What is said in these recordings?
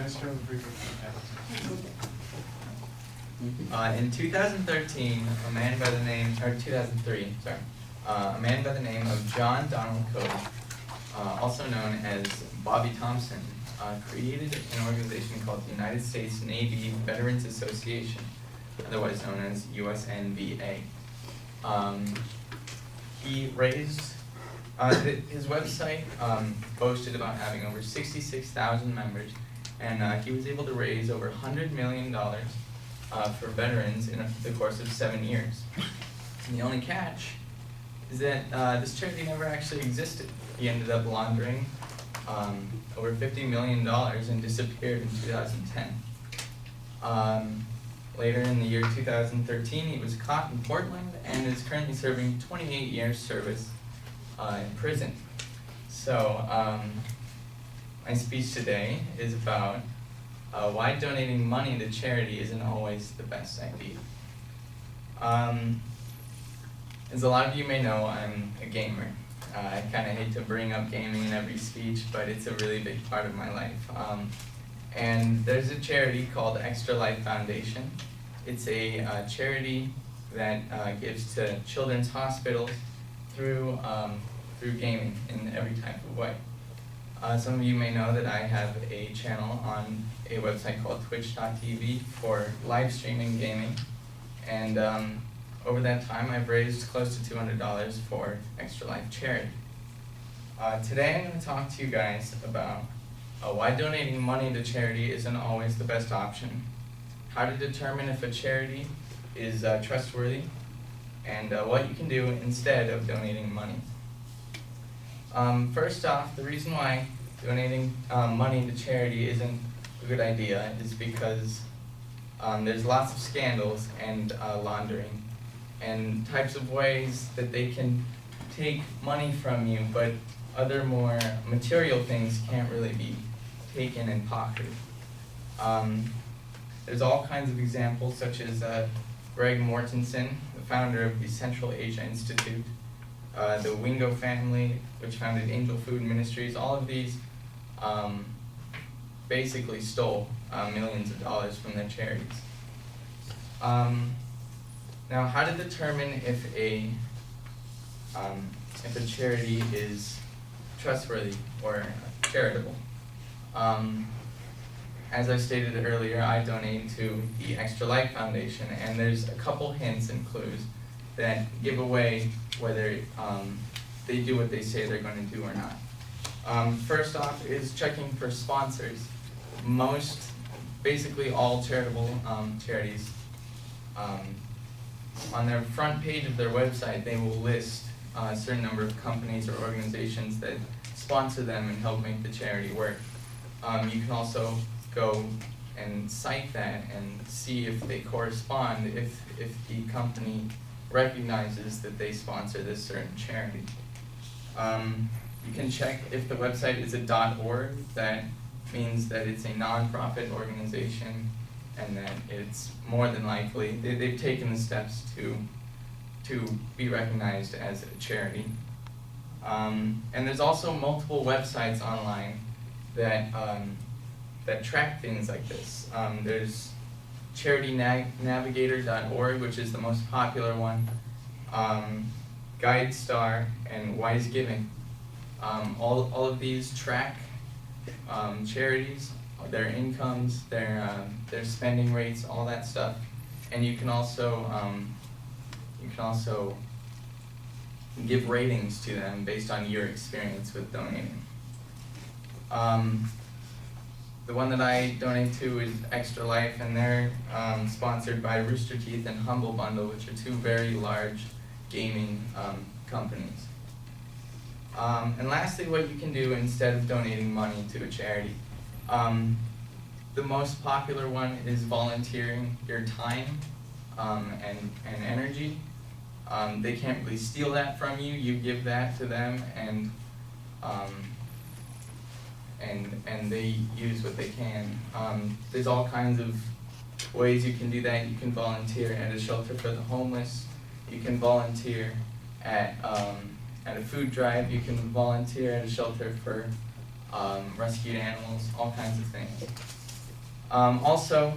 In 2013, a man by the name, or 2003, sorry, a man by the name of John Donald Cody, also known as Bobby Thompson, created an organization called the United States Navy Veterans Association, otherwise known as USNVA. He raised, his website boasted about having over 66,000 members, and he was able to raise over $100 million for veterans in the course of 7 years. And the only catch is that this charity never actually existed. He ended up laundering over $50 million and disappeared in 2010. Later in the year 2013, he was caught in Portland and is currently serving 28 years service in prison. So my speech today is about why donating money to charity isn't always the best idea. As a lot of you may know, I'm a gamer. I kind of hate to bring up gaming in every speech, but it's a really big part of my life. And there's a charity called Extra Life Foundation. It's a charity that gives to children's hospitals through gaming in every type of way. Some of you may know that I have a channel on a website called twitch.tv for live streaming gaming, and over that time I've raised close to $200 for Extra Life charity. Today I'm going to talk to you guys about why donating money to charity isn't always the best option, how to determine if a charity is trustworthy, and what you can do instead of donating money. First off, the reason why donating money to charity isn't a good idea is because there's lots of scandals and laundering and types of ways that they can take money from you, but other more material things can't really be taken and pocketed. There's all kinds of examples, such as Greg Mortensen, the founder of the Central Asia Institute, the Wingo family, which founded Angel Food Ministries. All of these basically stole millions of dollars from their charities. Now, how to determine if a charity is trustworthy or charitable? As I stated earlier, I donate to the Extra Life Foundation, and there's a couple hints and clues that give away whether they do what they say they're going to do or not. First off is checking for sponsors. Basically all charitable charities, on their front page of their website, they will list a certain number of companies or organizations that sponsor them and help make the charity work. You can also go and cite that and see if they correspond, if the company recognizes that they sponsor this certain charity. You can check if the website is a .org. That means that it's a nonprofit organization and that it's more than likely they've taken the steps to be recognized as a charity. And there's also multiple websites online that track things like this. There's charitynavigator.org, which is the most popular one, GuideStar, and Wise Giving. All of these track charities, their incomes, their spending rates, all that stuff, and you can also give ratings to them based on your experience with donating. The one that I donate to is Extra Life, and they're sponsored by Rooster Teeth and Humble Bundle, which are two very large gaming companies. And lastly, what you can do instead of donating money to a charity. The most popular one is volunteering your time and energy. They can't really steal that from you. You give that to them, and they use what they can. There's all kinds of ways you can do that. You can volunteer at a shelter for the homeless. You can volunteer at a food drive. You can volunteer at a shelter for rescued animals, all kinds of things. Also,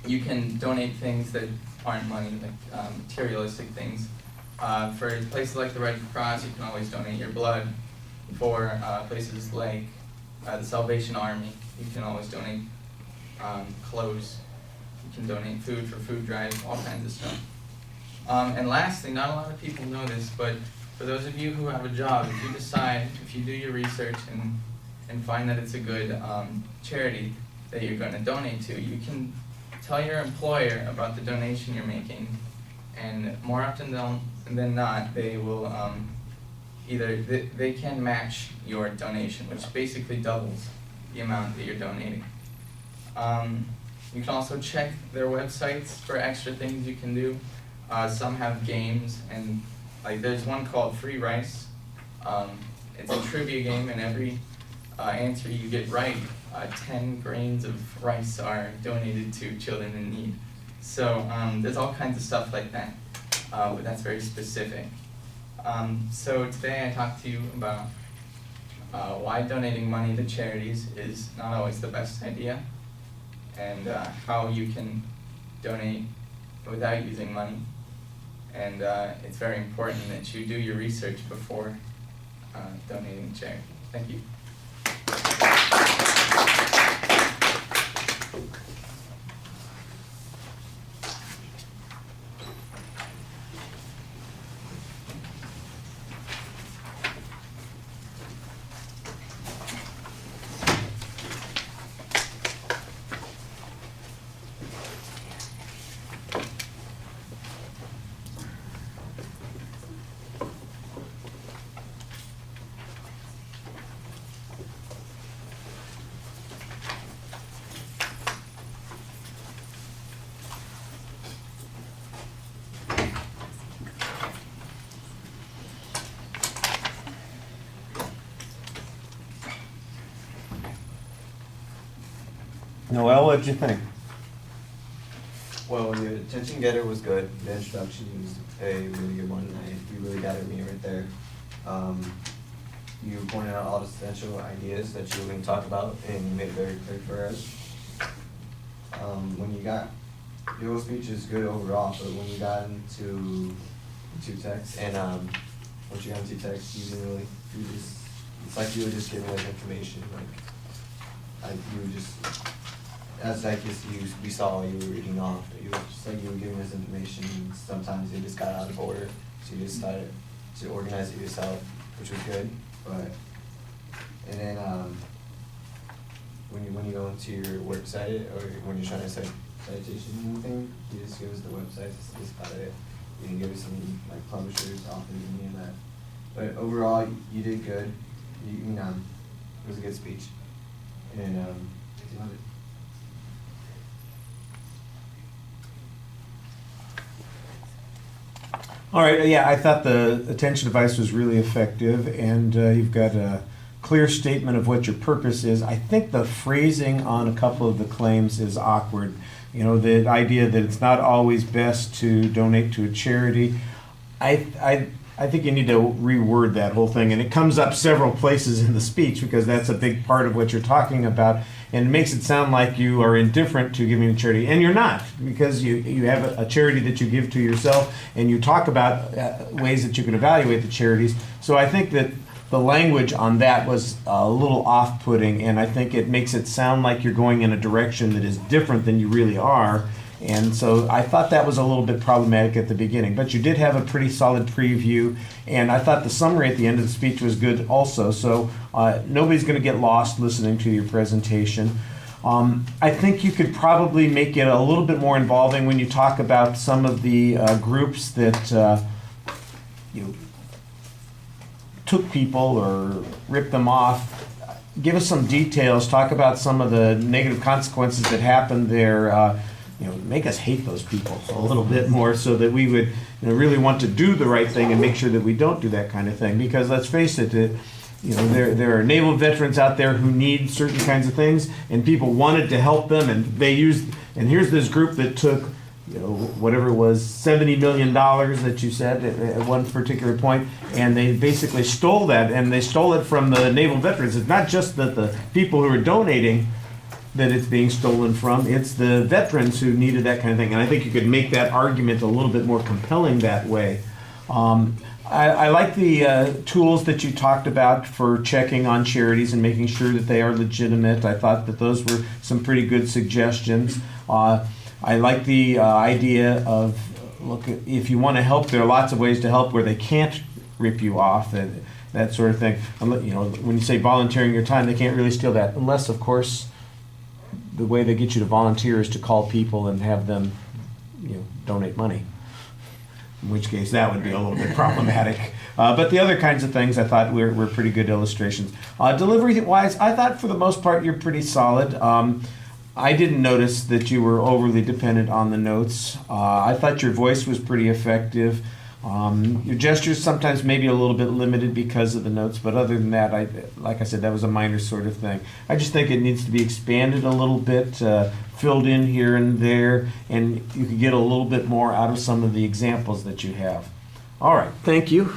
you can donate things that aren't money, like materialistic things. For places like the Red Cross, you can always donate your blood. For places like the Salvation Army, you can always donate clothes. You can donate food for food drives, all kinds of stuff. And lastly, not a lot of people know this, but for those of you who have a job, if you decide, if you do your research and find that it's a good charity that you're going to donate to, you can tell your employer about the donation you're making, and more often than not, they will either they can match your donation, which basically doubles the amount that you're donating. You can also check their websites for extra things you can do. Some have games, and like there's one called Free Rice. It's a trivia game, and every answer you get right, 10 grains of rice are donated to children in need. So there's all kinds of stuff like that, but that's very specific. So today I talked to you about why donating money to charities is not always the best idea, and how you can donate without using money. And it's very important that you do your research before donating to charity. Thank you. Noel, what'd you think? Well, the attention getter was good. The introduction was a really good one. You really got me right there. You pointed out all the essential ideas that you were going to talk about, and you made it very clear for us. When you got your whole speech is good overall, but when you got into text, and once you got into text, it's like you were just giving like information, like you were just. As like we saw you were reading off, it was just like you were giving us information, and sometimes it just got out of order, so you just started to organize it yourself, which was good. But and then when you go into your website, or when you're trying to cite citation or anything, you just give us the website. That's about it. You can give us some like publishers, authors, and any of that. But overall, you did good. It was a good speech, and I love it. All right, yeah, I thought the attention device was really effective, and you've got a clear statement of what your purpose is. I think the phrasing on a couple of the claims is awkward. You know, the idea that it's not always best to donate to a charity. I think you need to reword that whole thing, and it comes up several places in the speech because that's a big part of what you're talking about, and it makes it sound like you are indifferent to giving to charity, and you're not, because you have a charity that you give to yourself, and you talk about ways that you can evaluate the charities. So I think that the language on that was a little off-putting, and I think it makes it sound like you're going in a direction that is different than you really are. And so I thought that was a little bit problematic at the beginning, but you did have a pretty solid preview, and I thought the summary at the end of the speech was good also, so nobody's going to get lost listening to your presentation. I think you could probably make it a little bit more involving when you talk about some of the groups that took people or ripped them off. Give us some details, talk about some of the negative consequences that happened there. Make us hate those people a little bit more, so that we would really want to do the right thing and make sure that we don't do that kind of thing. Because let's face it, there are naval veterans out there who need certain kinds of things, and people wanted to help them, and and here's this group that took, whatever it was, $70 million that you said at one particular point, and they basically stole that, and they stole it from the naval veterans. It's not just that the people who are donating that it's being stolen from. It's the veterans who needed that kind of thing. And I think you could make that argument a little bit more compelling that way. I like the tools that you talked about for checking on charities and making sure that they are legitimate. I thought that those were some pretty good suggestions. I like the idea of, look, if you want to help, there are lots of ways to help where they can't rip you off, that sort of thing. You know, when you say volunteering your time, they can't really steal that, unless, of course, the way they get you to volunteer is to call people and have them, you know, donate money. In which case, that would be a little bit problematic. But the other kinds of things I thought were pretty good illustrations. Delivery-wise, I thought for the most part you're pretty solid. I didn't notice that you were overly dependent on the notes. I thought your voice was pretty effective. Your gestures sometimes maybe a little bit limited because of the notes, but other than that, like I said, that was a minor sort of thing. I just think it needs to be expanded a little bit, filled in here and there, and you could get a little bit more out of some of the examples that you have. All right, thank you.